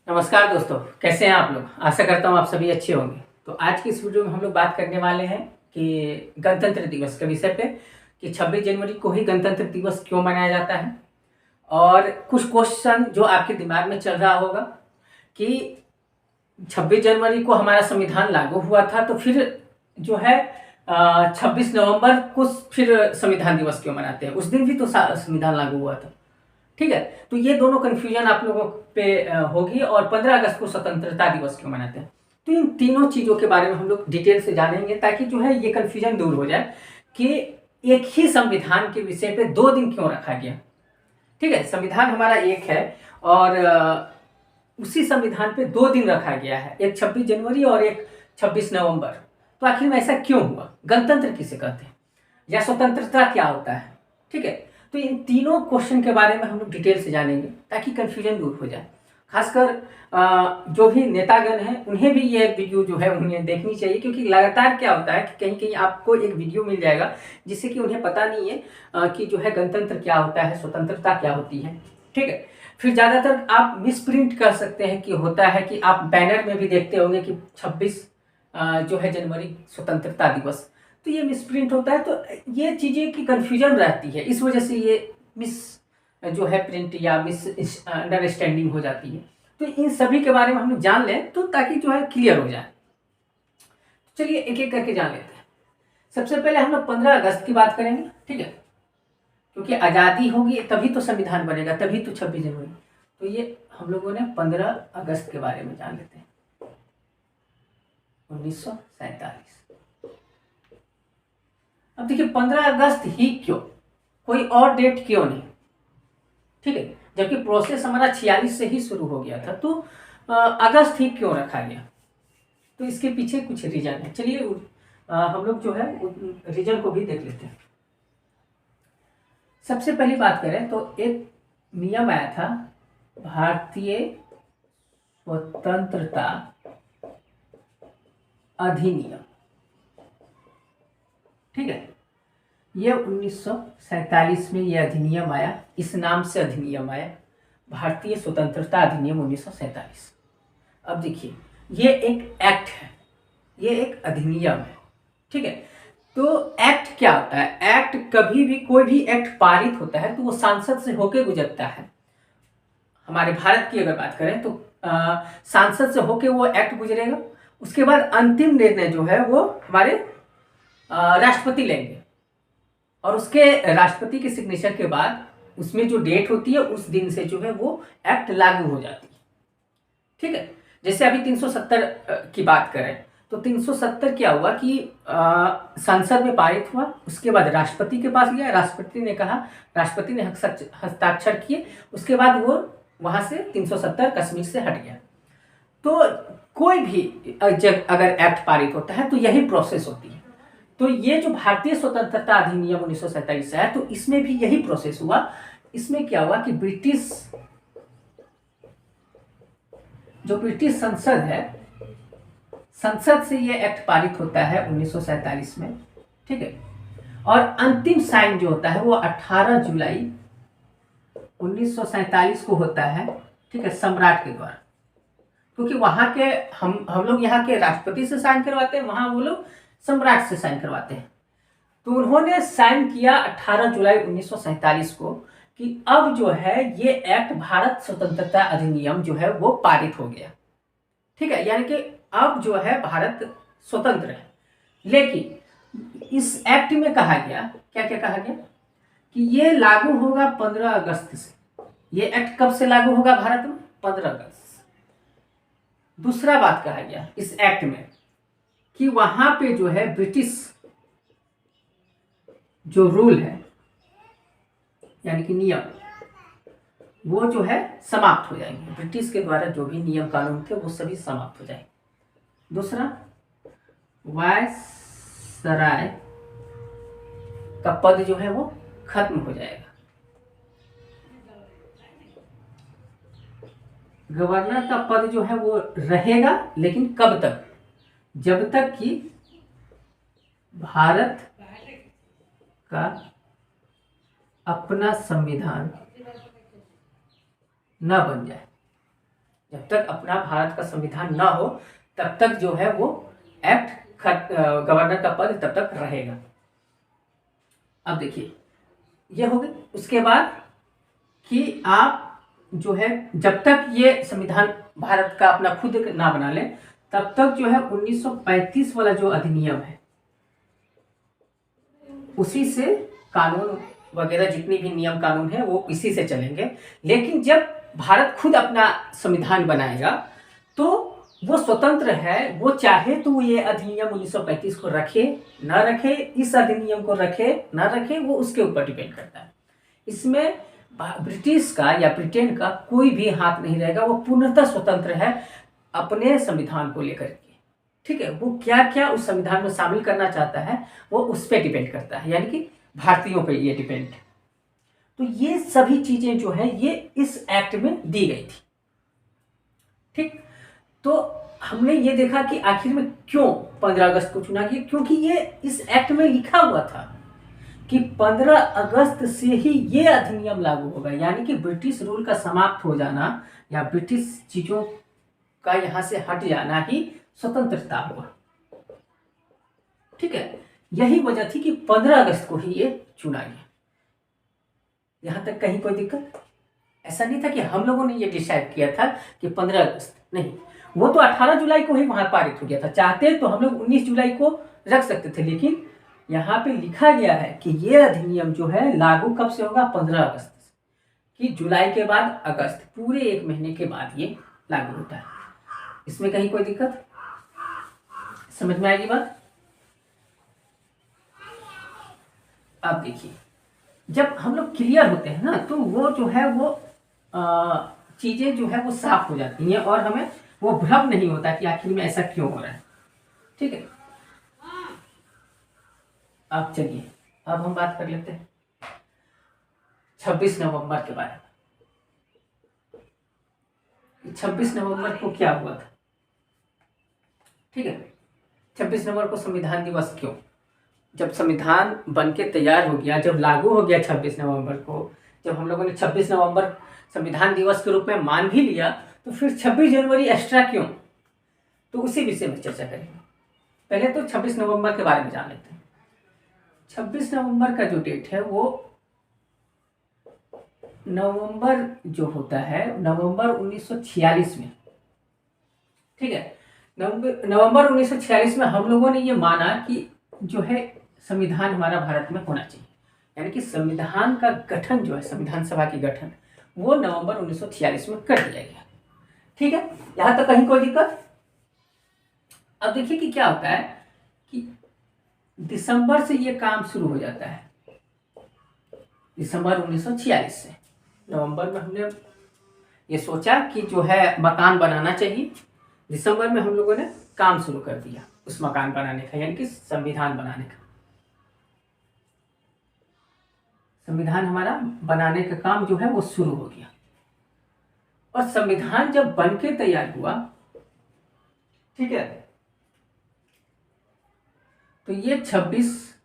नमस्कार दोस्तों, कैसे हैं आप लोग। आशा करता हूँ आप सभी अच्छे होंगे। तो आज की इस वीडियो में हम लोग बात करने वाले हैं कि गणतंत्र दिवस के विषय पे कि 26 जनवरी को ही गणतंत्र दिवस क्यों मनाया जाता है। और कुछ क्वेश्चन जो आपके दिमाग में चल रहा होगा कि 26 जनवरी को हमारा संविधान लागू हुआ था, तो फिर जो है 26 नवंबर को फिर संविधान दिवस क्यों मनाते हैं, उस दिन भी तो संविधान लागू हुआ था। ठीक है, तो ये दोनों कंफ्यूजन आप लोगों पे होगी। और 15 अगस्त को स्वतंत्रता दिवस क्यों मनाते हैं, तो इन तीनों चीज़ों के बारे में हम लोग डिटेल से जानेंगे, ताकि जो है ये कंफ्यूजन दूर हो जाए कि एक ही संविधान के विषय पे 2 दिन क्यों रखा गया। ठीक है, संविधान हमारा एक है और उसी संविधान पे 2 दिन रखा गया है, एक 26 जनवरी और एक 26 नवंबर। तो आखिर में ऐसा क्यों हुआ, गणतंत्र किसे कहते हैं या स्वतंत्रता क्या होता है। ठीक है, तो इन तीनों क्वेश्चन के बारे में हम लोग डिटेल से जानेंगे ताकि कंफ्यूजन दूर हो जाए। खासकर जो भी नेतागण हैं उन्हें भी ये वीडियो जो है उन्हें देखनी चाहिए, क्योंकि लगातार क्या होता है कि कहीं कहीं आपको एक वीडियो मिल जाएगा जिससे कि उन्हें पता नहीं है कि जो है गणतंत्र क्या होता है, स्वतंत्रता क्या होती है। ठीक है, फिर ज़्यादातर आप मिसप्रिंट कर सकते हैं कि होता है कि आप बैनर में भी देखते होंगे कि 26 जो है जनवरी स्वतंत्रता दिवस, तो ये मिसप्रिंट होता है। तो ये चीज़ें की कन्फ्यूजन रहती है, इस वजह से ये मिस जो है प्रिंट या मिस अंडरस्टैंडिंग हो जाती है। तो इन सभी के बारे में हम लोग जान लें तो ताकि जो है क्लियर हो जाए। चलिए एक एक करके जान लेते हैं। सबसे पहले हम लोग 15 अगस्त की बात करेंगे। ठीक है, क्योंकि आज़ादी होगी तभी तो संविधान बनेगा, तभी तो 26 जनवरी। तो ये हम लोगों ने 15 अगस्त के बारे में जान लेते हैं, 1947। अब देखिए 15 अगस्त ही क्यों, कोई और डेट क्यों नहीं। ठीक है, जबकि प्रोसेस हमारा 46 से ही शुरू हो गया था, तो अगस्त ही क्यों रखा गया। तो इसके पीछे कुछ रीजन है। चलिए हम लोग जो है रीजन को भी देख लेते हैं। सबसे पहली बात करें तो एक नियम आया था, भारतीय स्वतंत्रता अधिनियम। ठीक है, ये 1947 में ये अधिनियम आया, इस नाम से अधिनियम आया, भारतीय स्वतंत्रता अधिनियम 1947। अब देखिए ये एक एक्ट है, ये एक अधिनियम है। ठीक है, तो एक्ट क्या होता है, एक्ट कभी भी कोई भी एक्ट पारित होता है तो वो सांसद से होके गुजरता है। हमारे भारत की अगर बात करें तो सांसद से होके वो एक्ट गुजरेगा, उसके बाद अंतिम निर्णय जो है वो हमारे राष्ट्रपति लेंगे, और उसके राष्ट्रपति के सिग्नेचर के बाद उसमें जो डेट होती है उस दिन से जो है वो एक्ट लागू हो जाती है। ठीक है, जैसे अभी 370 की बात करें तो 370 क्या हुआ कि संसद में पारित हुआ, उसके बाद राष्ट्रपति के पास गया, राष्ट्रपति ने कहा, राष्ट्रपति ने हस्ताक्षर किए, उसके बाद वो वहां से 370 कश्मीर से हट गया। तो कोई भी जब अगर एक्ट पारित होता है तो यही प्रोसेस होती है। तो ये जो भारतीय स्वतंत्रता अधिनियम 1947 है, तो इसमें भी यही प्रोसेस हुआ। इसमें क्या हुआ कि ब्रिटिश संसद है, संसद से ये एक्ट पारित होता है 1947 में। ठीक है, और अंतिम साइन जो होता है वो 18 जुलाई 1947 को होता है। ठीक है, सम्राट के द्वारा, क्योंकि वहां के हम लोग यहाँ के राष्ट्रपति से साइन करवाते हैं, वहां वो लोग सम्राट से साइन करवाते हैं। तो उन्होंने साइन किया 18 जुलाई 1947 को कि अब जो है ये एक्ट भारत स्वतंत्रता अधिनियम जो है वो पारित हो गया। ठीक है, यानी कि अब जो है भारत स्वतंत्र है। लेकिन इस एक्ट में कहा गया, क्या क्या कहा गया कि ये लागू होगा 15 अगस्त से। ये एक्ट कब से लागू होगा भारत में, 15 अगस्त। दूसरा बात कहा गया इस एक्ट में कि वहां पे जो है ब्रिटिश जो रूल है यानी कि नियम, वो जो है समाप्त हो जाएंगे। ब्रिटिश के द्वारा जो भी नियम कानून थे वो सभी समाप्त हो जाएंगे। दूसरा, वायसराय का पद जो है वो खत्म हो जाएगा। गवर्नर का पद जो है वो रहेगा, लेकिन कब तक, जब तक कि भारत का अपना संविधान न बन जाए। जब तक अपना भारत का संविधान ना हो तब तक जो है वो एक्ट गवर्नर का पद तब तक रहेगा। अब देखिए ये हो गई। उसके बाद कि आप जो है जब तक ये संविधान भारत का अपना खुद ना बना ले तब तक जो है 1935 वाला जो अधिनियम है उसी से कानून वगैरह जितनी भी नियम कानून है वो इसी से चलेंगे। लेकिन जब भारत खुद अपना संविधान बनाएगा तो वो स्वतंत्र है, वो चाहे तो ये अधिनियम 1935 को रखे ना रखे, इस अधिनियम को रखे ना रखे, वो उसके ऊपर डिपेंड करता है। इसमें ब्रिटिश का या ब्रिटेन का कोई भी हाथ नहीं रहेगा, वो पूर्णतः स्वतंत्र है अपने संविधान को लेकर के। ठीक है, वो क्या क्या उस संविधान में शामिल करना चाहता है वो उस पर डिपेंड करता है, यानी कि भारतीयों पर ये डिपेंड। तो ये सभी चीजें जो है ये इस एक्ट में दी गई थी। ठीक, तो हमने ये देखा कि आखिर में क्यों 15 अगस्त को चुना गया, क्योंकि ये इस एक्ट में लिखा हुआ था कि 15 अगस्त से ही ये अधिनियम लागू होगा, यानी कि ब्रिटिश रूल का समाप्त हो जाना या ब्रिटिश चीजों का यहां से हट जाना ही स्वतंत्रता हुआ। ठीक है, यही वजह थी कि 15 अगस्त को ही ये चुना गया। यहां तक कहीं कोई दिक्कत? ऐसा नहीं था कि हम लोगों ने ये डिसाइड किया था कि 15 अगस्त, नहीं, वो तो 18 जुलाई को ही वहां पारित हो गया था। चाहते तो हम लोग 19 जुलाई को रख सकते थे, लेकिन यहाँ पे लिखा गया है कि ये अधिनियम जो है लागू कब से होगा, 15 अगस्त से, कि जुलाई के बाद अगस्त, पूरे 1 महीने के बाद ये लागू होता है। इसमें कहीं कोई दिक्कत? समझ में आएगी बात? अब देखिए, जब हम लोग क्लियर होते हैं ना तो वो जो है वो चीजें जो है वो साफ हो जाती हैं और हमें वो भ्रम नहीं होता कि आखिर में ऐसा क्यों हो रहा है। ठीक है, अब चलिए अब हम बात कर लेते हैं 26 नवंबर के बारे में। 26 नवंबर को क्या हुआ था? ठीक है, 26 नवंबर को संविधान दिवस क्यों? जब संविधान बनके तैयार हो गया, जब लागू हो गया 26 नवंबर को, जब हम लोगों ने 26 नवंबर संविधान दिवस के रूप में मान भी लिया, तो फिर 26 जनवरी एक्स्ट्रा क्यों? तो उसी विषय में चर्चा करेंगे। पहले तो 26 नवंबर के बारे में जान लेते हैं। 26 नवंबर का जो डेट है वो नवंबर जो होता है, नवंबर 1946 में, ठीक है, नवंबर 1946 में हम लोगों ने ये माना कि जो है संविधान हमारा भारत में होना चाहिए, यानी कि संविधान का गठन जो है, संविधान सभा की गठन, वो नवंबर 1946 में कर दिया गया। ठीक है, यहां तक कहीं कोई दिक्कत? अब देखिए कि क्या होता है कि दिसंबर से ये काम शुरू हो जाता है। दिसंबर 1946 से नवंबर में हमने ये सोचा कि जो है मकान बनाना चाहिए। दिसंबर में हम लोगों ने काम शुरू कर दिया उस मकान बनाने का, यानी कि संविधान बनाने का। संविधान हमारा बनाने का काम जो है वो शुरू हो गया। और संविधान जब बनके तैयार हुआ, ठीक है, तो ये 26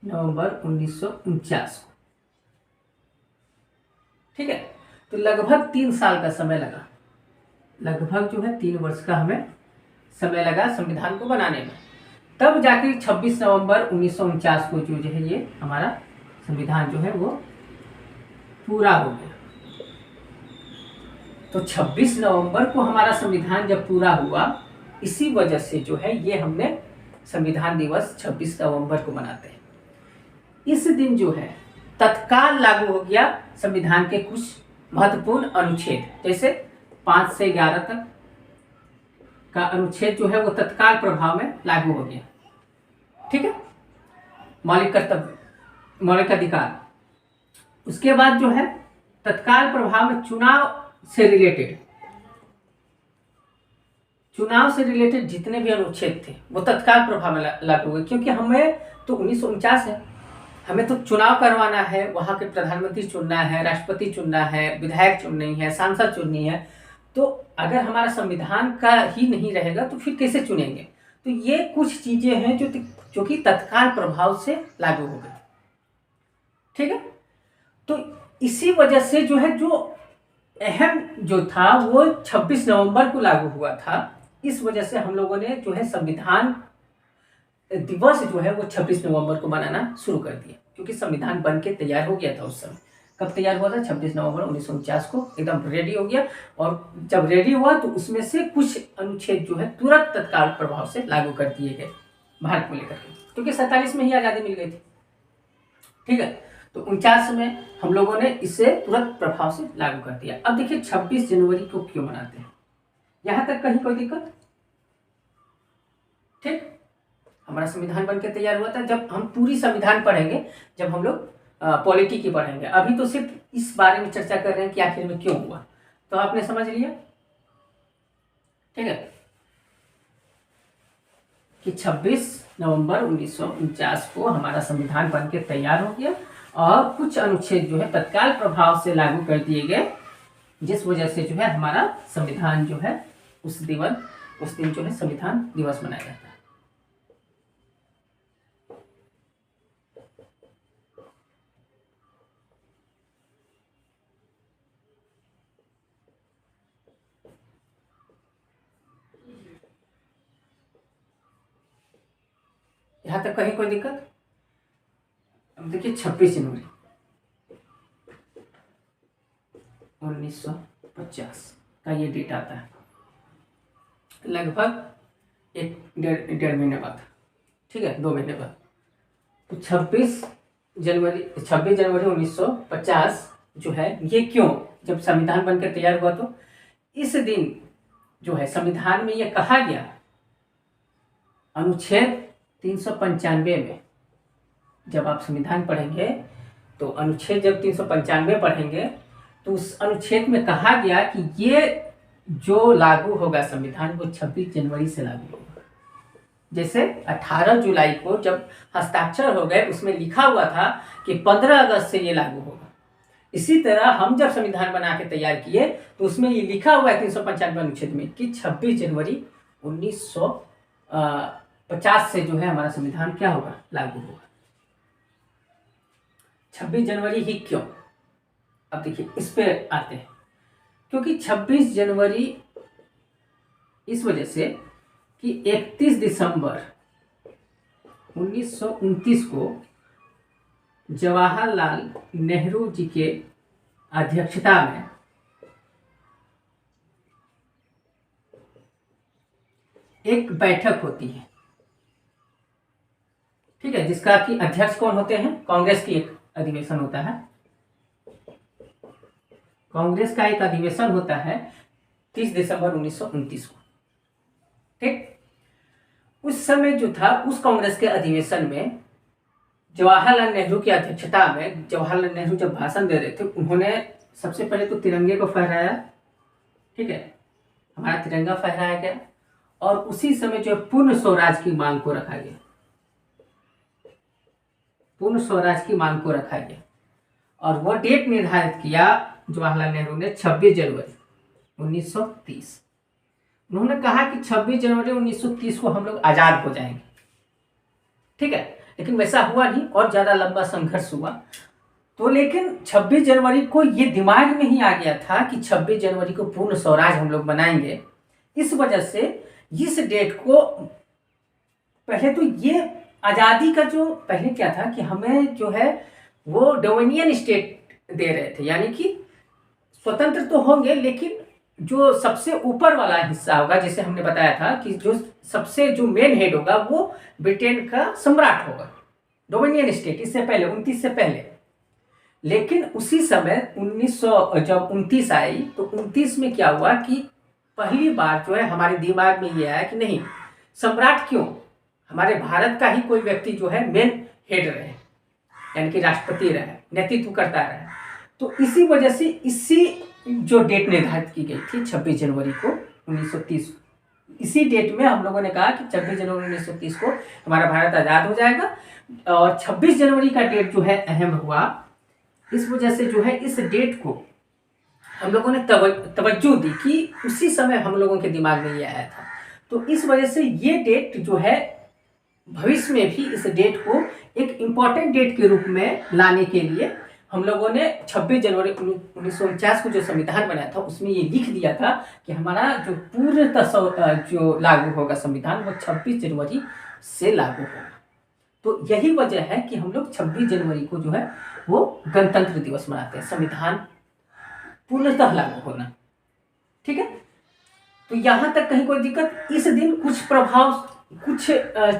नवंबर 1949 को, ठीक है, तो लगभग 3 साल का समय लगा, लगभग जो है 3 वर्ष का हमें समय लगा संविधान को बनाने में। तब जाके 26 नवंबर 1949 को जो है ये हमारा संविधान जो है वो पूरा हो गया। तो 26 नवंबर को हमारा संविधान जब पूरा हुआ, इसी वजह से जो है ये हमने संविधान दिवस 26 नवंबर को मनाते हैं। इस दिन जो है तत्काल लागू हो गया संविधान के कुछ महत्वपूर्ण अनुच्छेद, जैसे 5 से 11 तक का अनुच्छेद जो है वो तत्काल प्रभाव में लागू हो गया। ठीक है, मौलिक कर्तव्य, मौलिक अधिकार। उसके बाद जो है तत्काल प्रभाव में चुनाव से रिलेटेड जितने भी अनुच्छेद थे वो तत्काल प्रभाव में लागू हुए, क्योंकि हमें तो 1949 है, हमें तो चुनाव करवाना है, वहां के प्रधानमंत्री चुनना है, राष्ट्रपति चुनना है, विधायक चुननी है, सांसद चुननी है। तो अगर हमारा संविधान का ही नहीं रहेगा तो फिर कैसे चुनेंगे? तो ये कुछ चीजें हैं जो कि तत्काल प्रभाव से लागू हो गई। ठीक है, तो इसी वजह से जो है जो अहम जो था वो 26 नवंबर को लागू हुआ था। इस वजह से हम लोगों ने जो है संविधान दिवस जो है वो 26 नवंबर को मनाना शुरू कर दिया, क्योंकि संविधान बन के तैयार हो गया था उस समय। कब तैयार हुआ था? 26 नवंबर 1949 को एकदम रेडी हो गया। और जब रेडी हुआ तो उसमें से कुछ अनुच्छेद जो है तुरंत तत्काल प्रभाव से लागू कर दिए गए भारत को लेकर के, क्योंकि 47 में ही आज़ादी मिल गई थी। ठीक है, तो 49 में हम लोगों ने इसे तुरंत प्रभाव से लागू कर दिया। अब देखिए 26 जनवरी को क्यों मनाते हैं, यहां तक कहीं कोई दिक्कत? ठीक, हमारा संविधान बनकर तैयार हुआ था। जब हम पूरी संविधान पढ़ेंगे, जब हम लोग पॉलिटी की पढ़ेंगे, अभी तो सिर्फ इस बारे में चर्चा कर रहे हैं कि आखिर में क्यों हुआ, तो आपने समझ लिया। ठीक है, कि 26 नवंबर 1949 को हमारा संविधान बनकर तैयार हो गया और कुछ अनुच्छेद जो है तत्काल प्रभाव से लागू कर दिए गए, जिस वजह से जो है हमारा संविधान जो है उस दिन जो है संविधान दिवस मनाया जाता है। यहां तक कहीं कोई दिक्कत? अब देखिए 26 जनवरी 1950 का ये डेट आता है, लगभग एक डेढ़ महीने बाद। ठीक है, 2 महीने बाद। तो 26 जनवरी 1950 जो है ये क्यों, जब संविधान बनकर तैयार हुआ तो इस दिन जो है संविधान में ये कहा गया, अनुच्छेद 395 में, जब आप संविधान पढ़ेंगे तो अनुच्छेद जब 395 पढ़ेंगे तो उस अनुच्छेद में कहा गया कि ये जो लागू होगा संविधान वो 26 जनवरी से लागू होगा। जैसे 18 जुलाई को जब हस्ताक्षर हो गए उसमें लिखा हुआ था कि 15 अगस्त से ये लागू होगा, इसी तरह हम जब संविधान बना के तैयार किए तो उसमें ये लिखा हुआ है 395 अनुच्छेद में कि 26 जनवरी 1950 से जो है हमारा संविधान क्या होगा, लागू होगा। 26 जनवरी ही क्यों? अब देखिए इस पे आते हैं, क्योंकि 26 जनवरी इस वजह से कि 31 दिसंबर 1929 को जवाहरलाल नेहरू जी के अध्यक्षता में एक बैठक होती है। ठीक है, जिसका कि अध्यक्ष कौन होते हैं? कांग्रेस की एक अधिवेशन होता है, कांग्रेस का एक अधिवेशन होता है 30 दिसंबर 1929 को। ठीक, उस समय जो था उस कांग्रेस के अधिवेशन में जवाहरलाल नेहरू की अध्यक्षता में जवाहरलाल नेहरू जब भाषण दे रहे थे, उन्होंने सबसे पहले तो तिरंगे को फहराया। ठीक है, हमारा तिरंगा फहराया गया और उसी समय जो पूर्ण स्वराज की मांग को रखा गया, पूर्ण स्वराज की मांग को रखा गया। और वो डेट निर्धारित किया जवाहरलाल नेहरू ने 26 जनवरी 1930। उन्होंने कहा कि 26 जनवरी 1930 को हम लोग आजाद हो जाएंगे। ठीक है, लेकिन वैसा हुआ नहीं और ज्यादा लंबा संघर्ष हुआ। तो लेकिन 26 जनवरी को ये दिमाग में ही आ गया था कि 26 जनवरी को पूर्ण स्वराज हम लोग बनाएंगे। इस वजह से इस डेट को, पहले तो ये आज़ादी का जो पहले क्या था कि हमें जो है वो डोमिनियन स्टेट दे रहे थे, यानी कि स्वतंत्र तो होंगे लेकिन जो सबसे ऊपर वाला हिस्सा होगा, जैसे हमने बताया था कि जो मेन हेड होगा वो ब्रिटेन का सम्राट होगा, डोमिनियन स्टेट। इससे पहले 29 से पहले। लेकिन उसी समय 1900 जब 29 आई तो 29 में क्या हुआ कि पहली बार जो है हमारे दिमाग में ये आया कि नहीं, सम्राट क्यों, हमारे भारत का ही कोई व्यक्ति जो है मेन हेड रहे, यानी कि राष्ट्रपति रहे, नेतृत्व करता रहे। तो इसी वजह से इसी जो डेट निर्धारित की गई थी 26 जनवरी को 1930, इसी डेट में हम लोगों ने कहा कि 26 जनवरी 1930 को हमारा भारत आज़ाद हो जाएगा। और 26 जनवरी का डेट जो है अहम हुआ, इस वजह से जो है इस डेट को हम लोगों ने तवज्जो दी कि उसी समय हम लोगों के दिमाग में ये आया था। तो इस वजह से ये डेट जो है भविष्य में भी इस डेट को एक इम्पॉर्टेंट डेट के रूप में लाने के लिए हम लोगों ने 26 जनवरी 1949 को जो संविधान बनाया था उसमें ये लिख दिया था कि हमारा जो पूर्णतः जो लागू होगा संविधान वो 26 जनवरी से लागू होगा। तो यही वजह है कि हम लोग 26 जनवरी को जो है वो गणतंत्र दिवस मनाते हैं, संविधान पूर्णतः लागू होना। ठीक है, तो यहाँ तक कहीं कोई दिक्कत? इस दिन कुछ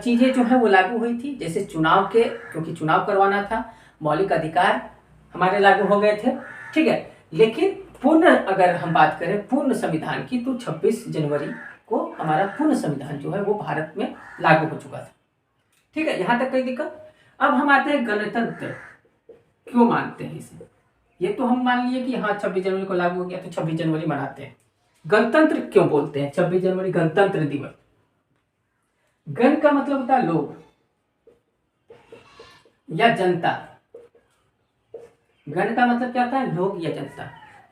चीजें जो है वो लागू हुई थी, जैसे चुनाव के, क्योंकि चुनाव करवाना था, मौलिक अधिकार हमारे लागू हो गए थे। ठीक है, लेकिन पूर्ण अगर हम बात करें पूर्ण संविधान की तो 26 जनवरी को हमारा पूर्ण संविधान जो है वो भारत में लागू हो चुका था। ठीक है, यहाँ तक कोई दिक्कत? अब हम आते हैं गणतंत्र क्यों मानते हैं इसे। ये तो हम मान लिए कि हाँ 26 जनवरी को लागू हो गया तो 26 जनवरी मनाते हैं। गणतंत्र क्यों बोलते हैं? 26 जनवरी गणतंत्र दिवस। गण का मतलब होता है लोग या जनता। गण का मतलब क्या होता है? लोग या जनता।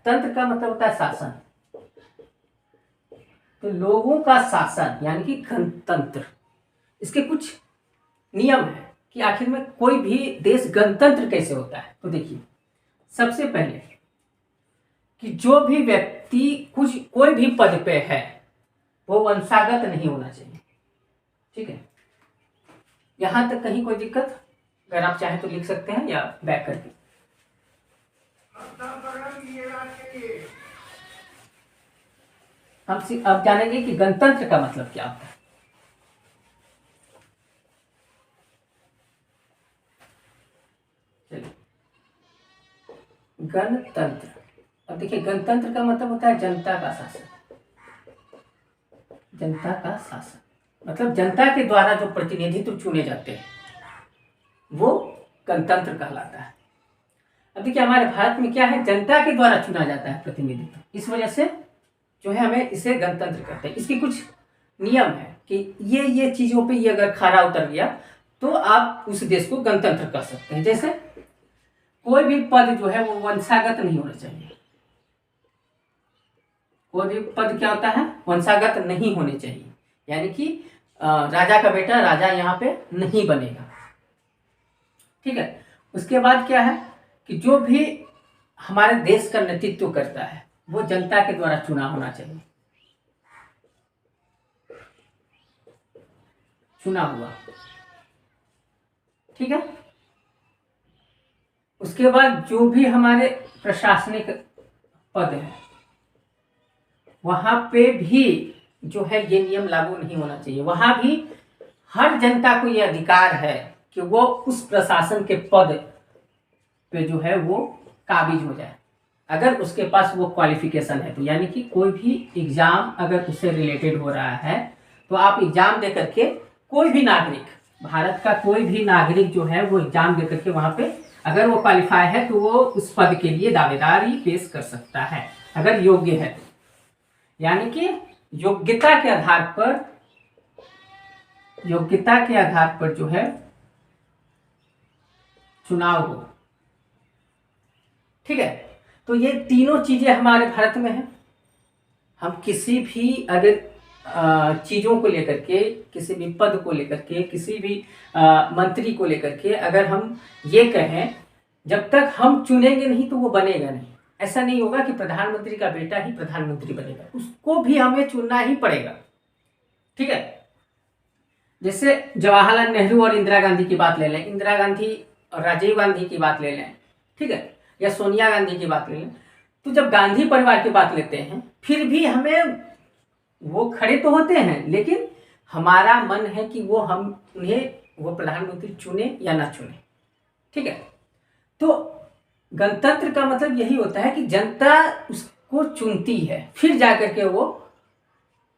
तंत्र का मतलब होता है शासन। तो लोगों का शासन यानी कि गणतंत्र। इसके कुछ नियम है कि आखिर में कोई भी देश गणतंत्र कैसे होता है। तो देखिए, सबसे पहले कि जो भी व्यक्ति कोई भी पद पे है वो वंशागत नहीं होना चाहिए। ठीक है, यहां तक कहीं कोई दिक्कत? अगर आप चाहें तो लिख सकते हैं या बैक करके। हम अब जानेंगे कि गणतंत्र का मतलब क्या होता है। चलिए, गणतंत्र। अब देखिए, गणतंत्र का मतलब होता है जनता का शासन। जनता का शासन मतलब जनता के द्वारा जो प्रतिनिधित्व चुने जाते हैं वो गणतंत्र कहलाता है। अब देखिए, हमारे भारत में क्या है, जनता के द्वारा चुना जाता है प्रतिनिधित्व, इस वजह से जो है हमें इसे गणतंत्र कहते हैं। इसके कुछ नियम है कि ये चीजों पे ये अगर खरा उतर गया तो आप उस देश को गणतंत्र कह सकते हैं। जैसे कोई भी पद जो है वो वंशागत नहीं होना चाहिए। कोई भी पद क्या होता है? वंशागत नहीं होने चाहिए, यानी कि राजा का बेटा राजा यहाँ पे नहीं बनेगा। ठीक है, उसके बाद क्या है कि जो भी हमारे देश का नेतृत्व करता है वो जनता के द्वारा चुना होना चाहिए। चुना हुआ। ठीक है, उसके बाद जो भी हमारे प्रशासनिक पद है वहां पे भी जो है ये नियम लागू नहीं होना चाहिए। वहां भी हर जनता को यह अधिकार है कि वो उस प्रशासन के पद पे जो है वो काबिज हो जाए, अगर उसके पास वो क्वालिफिकेशन है तो। यानी कि कोई भी एग्जाम अगर उससे रिलेटेड हो रहा है तो आप एग्जाम दे करके, कोई भी नागरिक, भारत का कोई भी नागरिक जो है वो एग्जाम दे करके वहां पे अगर वो क्वालिफाई है तो वो उस पद के लिए दावेदारी पेश कर सकता है अगर योग्य है। यानी कि योग्यता के आधार पर जो है चुनाव हो। ठीक है, तो ये तीनों चीजें हमारे भारत में हैं। हम किसी भी अगर चीजों को लेकर के, किसी भी पद को लेकर के, किसी भी मंत्री को लेकर के अगर हम ये कहें जब तक हम चुनेंगे नहीं तो वो बनेगा नहीं। ऐसा नहीं होगा कि प्रधानमंत्री का बेटा ही प्रधानमंत्री बनेगा, उसको भी हमें चुनना ही पड़ेगा। ठीक है, जैसे जवाहरलाल नेहरू और इंदिरा गांधी की बात ले लें, इंदिरा गांधी और राजीव गांधी की बात ले लें, ठीक है, या सोनिया गांधी की बात ले लें, तो जब गांधी परिवार की बात लेते हैं फिर भी हमें वो खड़े तो होते हैं, लेकिन हमारा मन है कि उन्हें वो प्रधानमंत्री चुने या ना चुने। ठीक है, तो गणतंत्र का मतलब यही होता है कि जनता उसको चुनती है, फिर जाकर के वो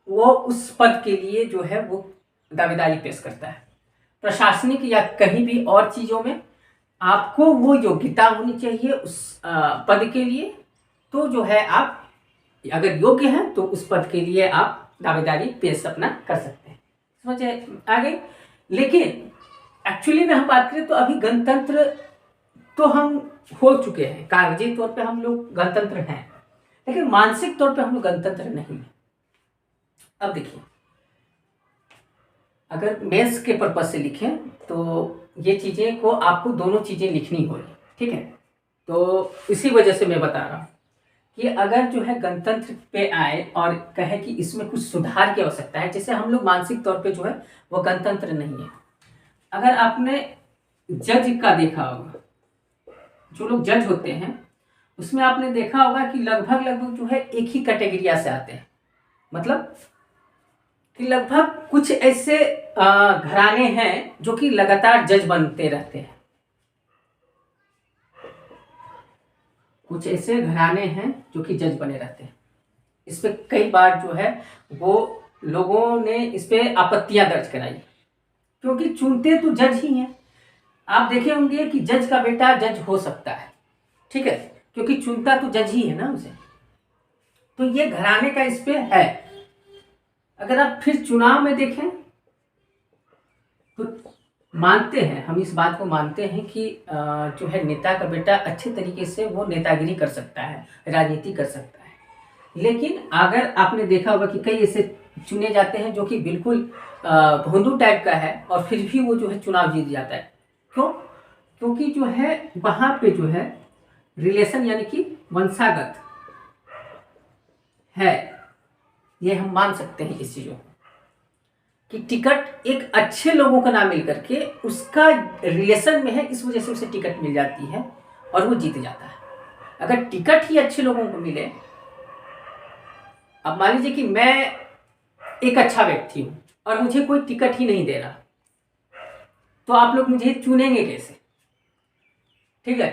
उस पद के लिए जो है वो दावेदारी पेश करता है। प्रशासनिक या कहीं भी और चीजों में आपको वो योग्यता होनी चाहिए उस पद के लिए, तो जो है आप अगर योग्य हैं तो उस पद के लिए आप दावेदारी पेश अपना कर सकते हैं। समझे आगे? लेकिन एक्चुअली में हम बात करें तो अभी गणतंत्र तो हम हो चुके हैं, कागजी तौर पे हम लोग गणतंत्र हैं, लेकिन मानसिक तौर पे हम लोग गणतंत्र नहीं है। अब देखिए, अगर मेंस के पर्पज से लिखें तो ये चीजें को आपको दोनों चीजें लिखनी होगी। ठीक है, तो इसी वजह से मैं बता रहा हूँ कि अगर जो है गणतंत्र पे आए और कहे कि इसमें कुछ सुधार की आवश्यकता है, जैसे हम लोग मानसिक तौर पे जो है वो गणतंत्र नहीं है। अगर आपने जज का देखा होगा, जो लोग जज होते हैं उसमें आपने देखा होगा कि लगभग लगभग जो है एक ही कैटेगरिया से आते हैं। मतलब कि लगभग कुछ ऐसे घराने हैं जो कि लगातार जज बनते रहते हैं। कुछ ऐसे घराने हैं जो कि जज बने रहते हैं। इस पे कई बार जो है वो लोगों ने इस पे आपत्तियां दर्ज कराई, क्योंकि चुनते तो जज ही हैं। आप देखे होंगे कि जज का बेटा जज हो सकता है, ठीक है, क्योंकि चुनता तो जज ही है ना उसे। तो ये घराने का इस पे है। अगर आप फिर चुनाव में देखें तो मानते हैं, हम इस बात को मानते हैं कि जो है नेता का बेटा अच्छे तरीके से वो नेतागिरी कर सकता है, राजनीति कर सकता है। लेकिन अगर आपने देखा होगा कि कई ऐसे चुने जाते हैं जो कि बिल्कुल भोंदू टाइप का है और फिर भी वो जो है चुनाव जीत जाता है। क्यों? क्योंकि जो है वहाँ पे जो है रिलेशन यानी कि वंशागत है, ये हम मान सकते हैं इस चीज़ों को, कि टिकट एक अच्छे लोगों का नाम मिल करके उसका रिलेशन में है, इस वजह से उसे टिकट मिल जाती है और वो जीत जाता है। अगर टिकट ही अच्छे लोगों को मिले, अब मान लीजिए कि मैं एक अच्छा व्यक्ति हूं और मुझे कोई टिकट ही नहीं दे रहा, तो आप लोग मुझे चुनेंगे कैसे? ठीक है,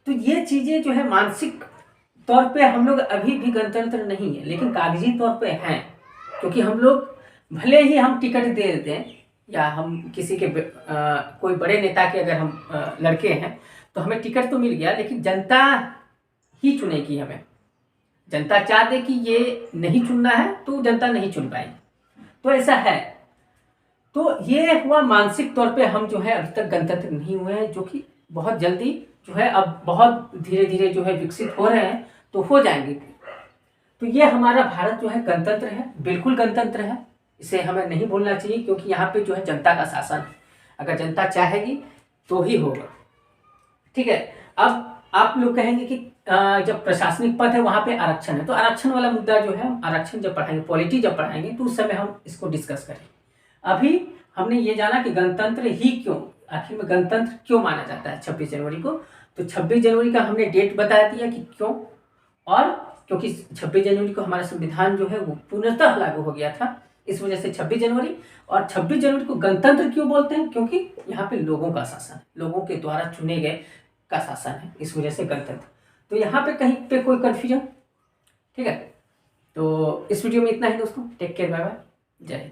तो ये चीजें जो है मानसिक तौर पे हम लोग अभी भी गणतंत्र नहीं है, लेकिन कागजी तौर पे हैं। क्योंकि हम लोग भले ही हम टिकट दे देते हैं या हम किसी के कोई बड़े नेता के अगर हम लड़के हैं तो हमें टिकट तो मिल गया, लेकिन जनता ही चुनेगी हमें। जनता चाह दे कि ये नहीं चुनना है तो जनता नहीं चुन पाएगी, तो ऐसा है। तो ये हुआ मानसिक तौर पे हम जो है अभी तक गणतंत्र नहीं हुए हैं, जो कि बहुत जल्दी जो है अब बहुत धीरे धीरे जो है विकसित हो रहे हैं, तो हो जाएंगे। तो ये हमारा भारत जो है गणतंत्र है, बिल्कुल गणतंत्र है, इसे हमें नहीं भूलना चाहिए, क्योंकि यहाँ पे जो है जनता का शासन है। अगर जनता चाहेगी तो ही होगा। ठीक है, अब आप लोग कहेंगे कि जब प्रशासनिक पद है वहाँ पे आरक्षण है, तो आरक्षण वाला मुद्दा जो है आरक्षण जब पढ़ाएंगे, पॉलिटी जब पढ़ाएंगे तो उस समय हम इसको डिस्कस करेंगे। अभी हमने ये जाना कि गणतंत्र ही क्यों, आखिर में गणतंत्र क्यों माना जाता है 26 जनवरी को। तो 26 जनवरी का हमने डेट बता दिया कि क्यों, और क्योंकि 26 जनवरी को हमारा संविधान जो है वो पूर्णतः लागू हो गया था, इस वजह से 26 जनवरी। और 26 जनवरी को गणतंत्र क्यों बोलते हैं? क्योंकि यहाँ पे लोगों का शासन, लोगों के द्वारा चुने गए का शासन है, इस वजह से गणतंत्र। तो यहाँ पे कहीं पे कोई कन्फ्यूजन? ठीक है, तो इस वीडियो में इतना ही दोस्तों। टेक केयर, बाय बाय, जय हिंद।